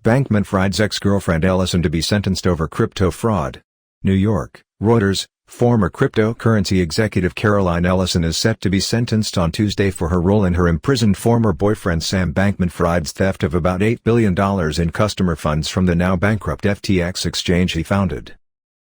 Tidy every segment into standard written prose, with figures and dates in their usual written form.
Bankman-Fried's ex-girlfriend Ellison to be sentenced over crypto fraud. New York, Reuters. Former cryptocurrency executive Caroline Ellison is set to be sentenced on Tuesday for her role in her imprisoned former boyfriend Sam Bankman-Fried's theft of about $8 billion in customer funds from the now-bankrupt FTX exchange he founded.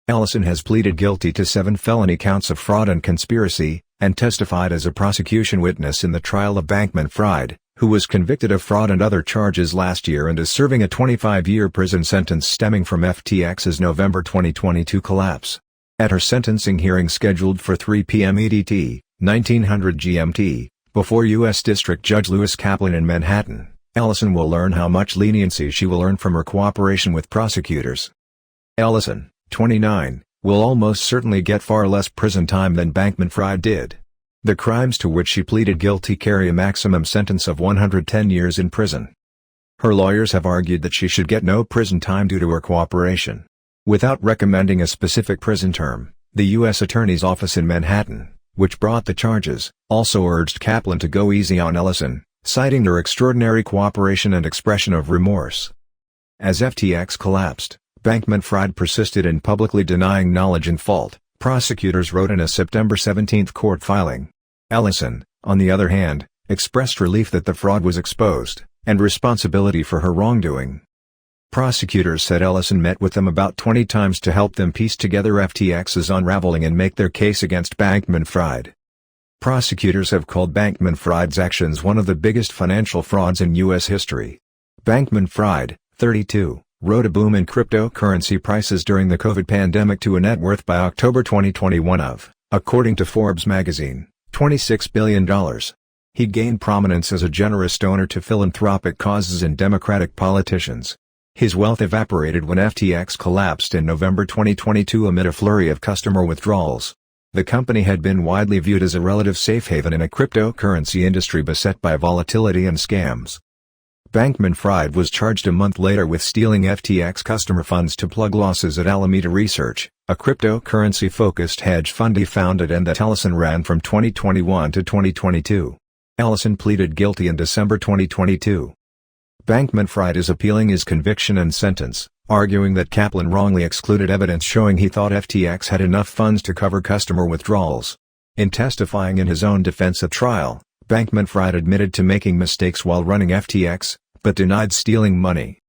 Ellison has pleaded guilty to 7 felony counts of fraud and conspiracy, and testified as a prosecution witness in the trial of Bankman-Fried, who was convicted of fraud and other charges last year and is serving a 25-year prison sentence stemming from FTX's November 2022 collapse. At her sentencing hearing scheduled for 3 p.m. EDT, 1900 GMT, before U.S. District Judge Lewis Kaplan in Manhattan, Ellison will learn how much leniency she will earn from her cooperation with prosecutors. Ellison, 29, will almost certainly get far less prison time than Bankman-Fried did. The crimes to which she pleaded guilty carry a maximum sentence of 110 years in prison. Her lawyers have argued that she should get no prison time due to her cooperation. Without recommending a specific prison term, the U.S. Attorney's Office in Manhattan, which brought the charges, also urged Kaplan to go easy on Ellison, citing her extraordinary cooperation and expression of remorse. As FTX collapsed, Bankman-Fried persisted in publicly denying knowledge and fault, prosecutors wrote in a September 17 court filing. Ellison, on the other hand, expressed relief that the fraud was exposed, and responsibility for her wrongdoing. Prosecutors said Ellison met with them about 20 times to help them piece together FTX's unraveling and make their case against Bankman-Fried. Prosecutors have called Bankman-Fried's actions one of the biggest financial frauds in U.S. history. Bankman-Fried, 32, rode a boom in cryptocurrency prices during the COVID pandemic to a net worth by October 2021 of, according to Forbes magazine, $26 billion. He gained prominence as a generous donor to philanthropic causes and Democratic politicians. His wealth evaporated when FTX collapsed in November 2022 amid a flurry of customer withdrawals. The company had been widely viewed as a relative safe haven in a cryptocurrency industry beset by volatility and scams. Bankman-Fried was charged a month later with stealing FTX customer funds to plug losses at Alameda Research, a cryptocurrency-focused hedge fund he founded and that Ellison ran from 2021 to 2022. Ellison pleaded guilty in December 2022. Bankman-Fried is appealing his conviction and sentence, arguing that Kaplan wrongly excluded evidence showing he thought FTX had enough funds to cover customer withdrawals. In testifying in his own defense at trial, Bankman-Fried admitted to making mistakes while running FTX, but denied stealing money.